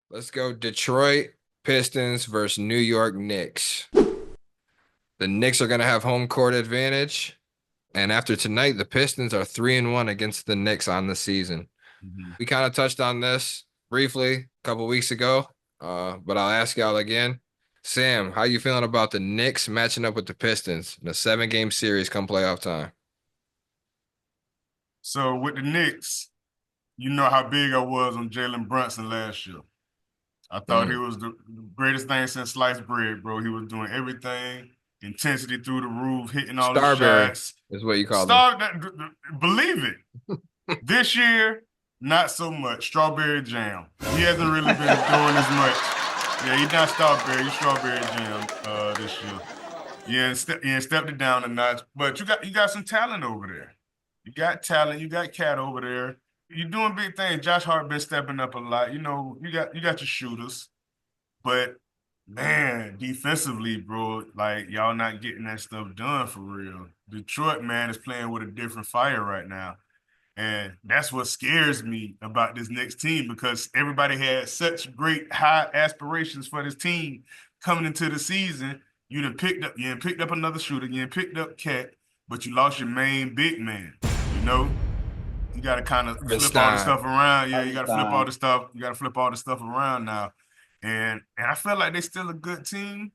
Let's go Detroit Pistons versus New York Knicks. The Knicks are going to have home court advantage. And after tonight, the Pistons are 3-1 against the Knicks on the season. Mhm. We kind of touched on this briefly a couple weeks ago, but I'll ask y'all again. Sam, how you feeling about the Knicks matching up with the Pistons in a 7-game series come playoff time? So with the Knicks, you know how big I was on Jalen Brunson last year. I thought he Mm. was the greatest thing since sliced bread, bro. He was doing everything, intensity through the roof, hitting all the Starberry shots. is what you call them. Start that, believe it. This year, not so much. Strawberry jam. He hasn't really been doing as much. Yeah, he's not strawberry. He's strawberry jam this year. Yeah, stepped it down a notch. But you got some talent over there. You got talent. You got Cat over there. You're doing big things. Josh Hart been stepping up a lot. You know, you got your shooters, but man, defensively, bro, like y'all not getting that stuff done for real. Detroit, man, is playing with a different fire right now. And that's what scares me about this next team because everybody had such great high aspirations for this team coming into the season. You done picked up another shooter, you done picked up Cat, but you lost your main big man. You know, you got to kind of flip all the Stein. stuff around. Yeah, you got to flip all Einstein. the stuff. You got to flip all the stuff around now. And I feel like they're still a good team,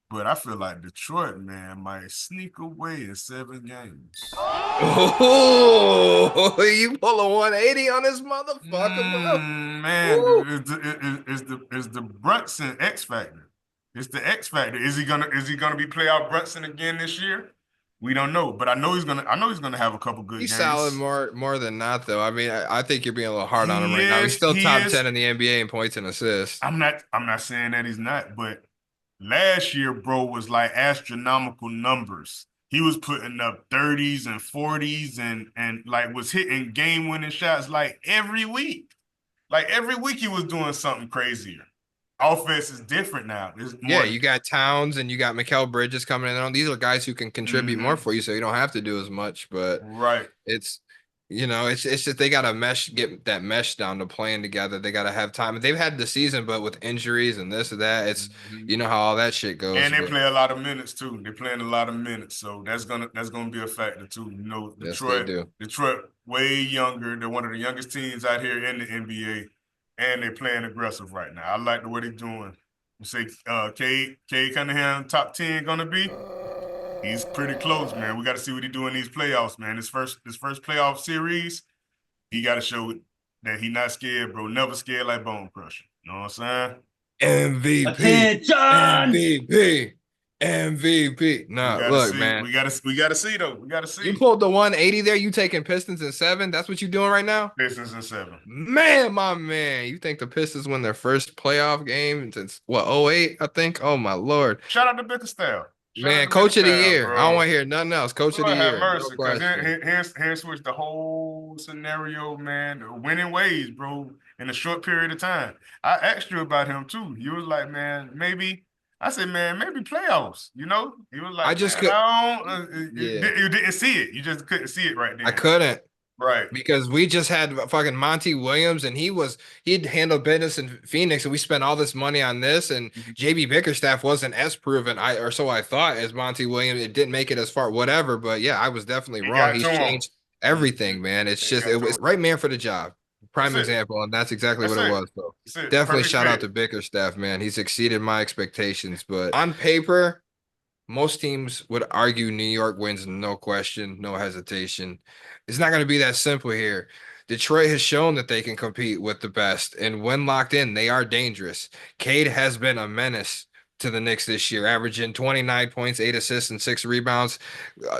but I feel like Detroit, man, might sneak away in 7 games. Oh, you pull a 180 on this motherfucker, bro. Man, Woo. is the Brunson X factor? It's the X factor. Is he gonna be playoff Brunson again this year? We don't know, but I know he's gonna have a couple good He's solid games. more than not, though. I mean, I think you're being a little hard on him He right now. He's is. still He top is. 10 in the NBA in points and assists. I'm not saying that he's not, but last year, bro, was like astronomical numbers. He was putting up 30s and 40s and like was hitting game winning shots like every week. Like every week he was doing something crazier. Offense is different now. It's Yeah, more you got Towns and you got Mikal Bridges coming in. These are guys who can contribute more mhm, for you, so you don't have to do as much. But right. it's it's just they gotta get that mesh down to playing together. They gotta have time. They've had the season, but with injuries and this or that, it's Mhm. you know how all that shit goes. And they But play a lot of minutes too. They're playing a lot of minutes, so that's gonna be a factor too. You know, yes, they Detroit, do. Detroit, way younger. They're one of the youngest teams out here in the NBA, and they're playing aggressive right now. I like the way they're doing. You say Cade Cunningham top 10 gonna be? He's pretty close, man. We got to see what he do in these playoffs, man. This first playoff series, he got to show that he not scared, bro. Never scared like Bone Crusher. You know what I'm saying? MVP, Attention! MVP, MVP. We No, got to look, see. man. We got to see though. We got to You see. pulled the 180 there. You taking Pistons in 7? That's what you doing right now? Pistons in 7. Man, my man. You think the Pistons win their first playoff game since what, '08? I think? Oh my Lord. Shout out to Bickerstaff. Shout out Man, to coach of the Bickerstaff, year. I don't bro. want to hear nothing else. Coach of the Lord have year. No mercy, because question. here switched the whole scenario, man. The winning ways, bro, in a short period of time. I asked you about him too. You was like, man, maybe. I said, man, maybe playoffs. You know, he was I like, just man, could I don't. yeah. You didn't see it. You just couldn't see it right I then. couldn't. Right. Because we just had fucking Monty Williams and he'd handled business in Phoenix and we spent all this money on this and JB Bickerstaff wasn't as proven or so I thought as Monty Williams. It didn't make it as far, whatever. But yeah, I was definitely He wrong. got He's to him. changed everything, man. It's He just got it to was him. right man for the job. That's Prime it. example, and that's exactly That's what it it. was. So That's it. definitely Perfect shout out fit. to Bickerstaff, man. He's exceeded my expectations. But on paper, most teams would argue New York wins, no question, no hesitation. It's not going to be that simple here. Detroit has shown that they can compete with the best, and when locked in, they are dangerous. Cade has been a menace to the Knicks this year, averaging 29 points, 8 assists, and 6 rebounds.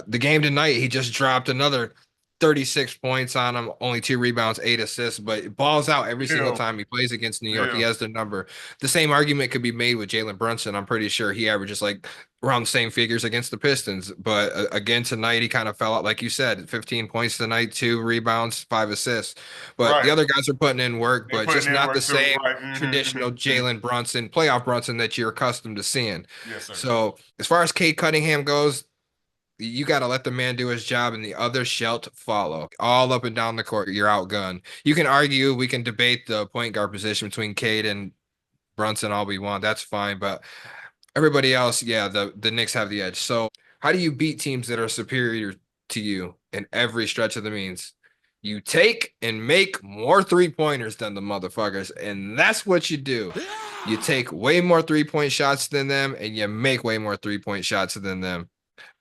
The game tonight, he just dropped another 36 points on him, only 2 rebounds, 8 assists, but balls out every single Yeah. time he plays against New York. He Yeah. has the number. The same argument could be made with Jalen Brunson. I'm pretty sure he averages like around the same figures against the Pistons. But again, tonight he kind of fell out, like you said, 15 points tonight, 2 rebounds, 5 assists. But the Right. other guys are putting in work, They but putting just in not the work too. same Right. traditional Jalen Brunson, playoff Brunson that you're accustomed to seeing. Yes, sir. So as far as Kate Cunningham goes, you got to let the man do his job and the other shall follow. All up and down the court, you're outgunned. You can argue, we can debate the point guard position between Cade and Brunson all we want. That's fine. But everybody else, yeah, the Knicks have the edge. So how do you beat teams that are superior to you in every stretch of the means? You take and make more 3-pointers than the motherfuckers, and that's what you do. You take way more 3-point shots than them, and you make way more 3-point shots than them.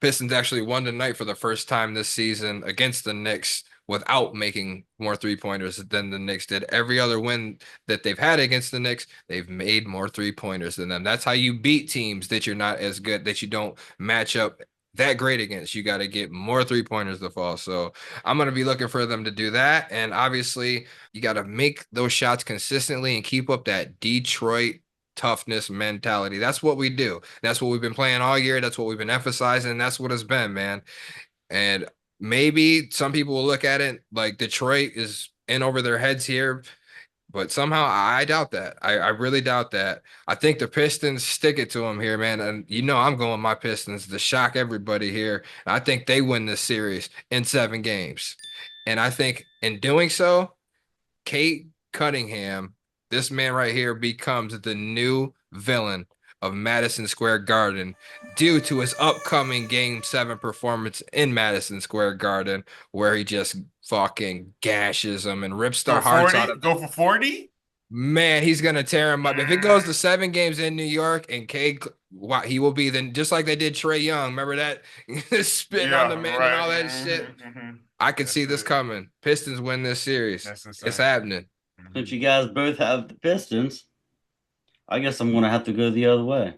Pistons actually won tonight for the first time this season against the Knicks without making more 3-pointers than the Knicks did. Every other win that they've had against the Knicks, they've made more 3-pointers than them. That's how you beat teams that you're not as good, that you don't match up that great against. You got to get more 3-pointers to fall. So I'm going to be looking for them to do that. And obviously, you got to make those shots consistently and keep up that Detroit toughness mentality. That's what we do. That's what we've been playing all year. That's what we've been emphasizing. That's what it's been, man. And maybe some people will look at it like Detroit is in over their heads here, but somehow I doubt that. I really doubt that. I think the Pistons stick it to them here, man. And I'm going my Pistons to shock everybody here. I think they win this series in 7 games. And I think in doing so, Kate Cunningham, this man right here, becomes the new villain of Madison Square Garden due to his upcoming Game 7 performance in Madison Square Garden, where he just fucking gashes them and rips their hearts out of them. Go for 40? Man, he's gonna tear him up. If it goes to 7 games in New York and Cade, wow, he will be then just like they did Trae Young. Remember that spitting on the man and all that shit. I could see this coming. Pistons win this series. It's happening. Since you guys both have the Pistons, I guess I'm gonna have to go the other way.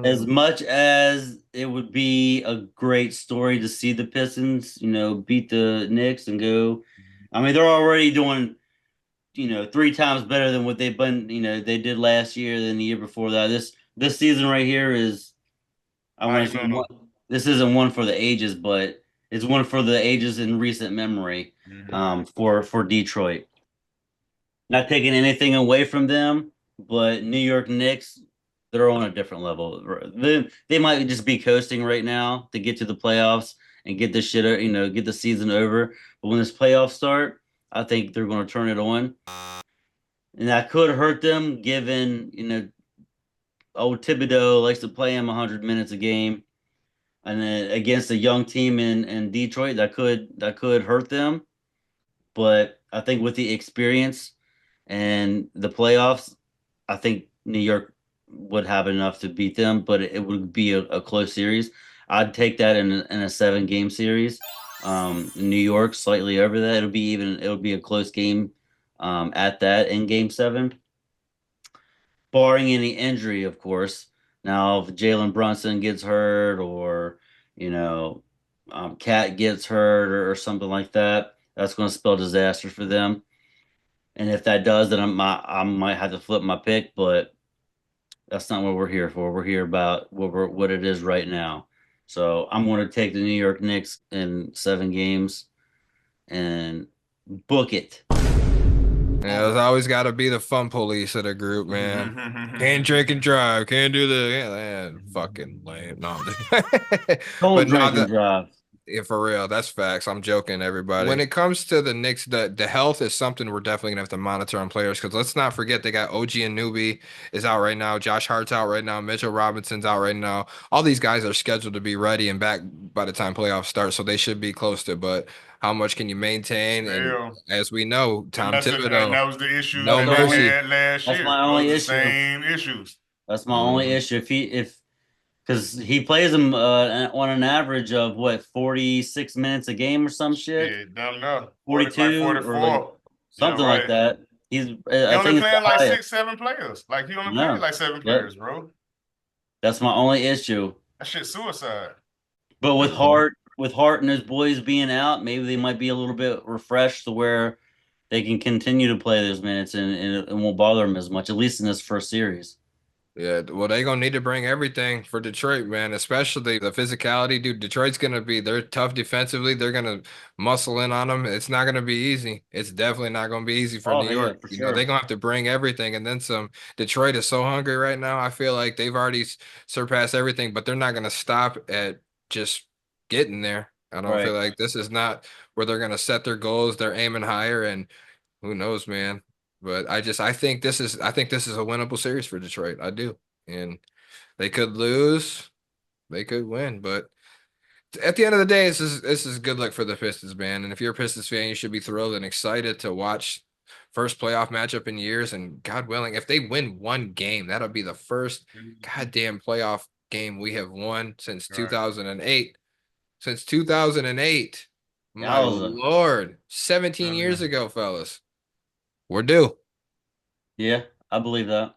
As much as it would be a great story to see the Pistons, beat the Knicks and go. I mean, they're already doing, 3 times better than what they've been, they did last year than the year before that. This season right here is, I want to say, this isn't one for the ages, but it's one for the ages in recent memory. For Detroit. Not taking anything away from them, but New York Knicks, they're on a different level. They might just be coasting right now to get to the playoffs and get this shit, get the season over. But when this playoffs start, I think they're going to turn it on. And that could hurt them given, old Thibodeau likes to play him 100 minutes a game. And then against a young team in Detroit, that could hurt them. But I think with the experience and the playoffs, I think New York would have enough to beat them, but it would be a close series. I'd take that in a 7-game series. New York slightly over that. It'll be a close game at that in Game 7, barring any injury, of course. Now, if Jalen Brunson gets hurt or Cat gets hurt or something like that, that's going to spell disaster for them. And if that does, then I might have to flip my pick, but that's not what we're here for. We're here about what it is right now. So I'm going to take the New York Knicks in 7 games and book it. Yeah, there's always got to be the fun police of the group, man. Can't drink and drive. Can't do fucking lame. No, Don't drink and drive. Yeah, for real. That's facts. I'm joking, everybody. When it comes to the Knicks, the health is something we're definitely gonna have to monitor on players because let's not forget they got OG Anunoby is out right now. Josh Hart's out right now. Mitchell Robinson's out right now. All these guys are scheduled to be ready and back by the time playoffs start, so they should be close to. But how much can you maintain? And as we know, Tom Thibodeau. That was the issue no that mercy. they had last year. That's my only issue. Same issues. That's my only issue. Because he plays them on an average of 46 minutes a game or some shit. Yeah, don't know. 42 44. or something like that. He only playing like 6, 7 players. Like he only played like 7 players, bro. That's my only issue. That shit's suicide. But with Hart and his boys being out, maybe they might be a little bit refreshed to where they can continue to play those minutes and it won't bother them as much, at least in this first series. Yeah, well, they're going to need to bring everything for Detroit, man, especially the physicality. Dude, Detroit's going to they're tough defensively. They're going to muscle in on them. It's not going to be easy. It's definitely not going to be easy for New York. For sure. They're going to have to bring everything and then some. Detroit is so hungry right now. I feel like they've already surpassed everything, but they're not going to stop at just getting there. I don't feel like this is not where they're going to set their goals. They're aiming higher, and who knows, man. But I think this is a winnable series for Detroit. I do. And they could lose, they could win, but at the end of the day, this is good luck for the Pistons, man. And if you're a Pistons fan, you should be thrilled and excited to watch first playoff matchup in years. And God willing, if they win one game, that'll be the first goddamn playoff game we have won since Right. 2008. Since 2008. My Yowza. Lord. 17 years ago, fellas. We're due. Yeah, I believe that.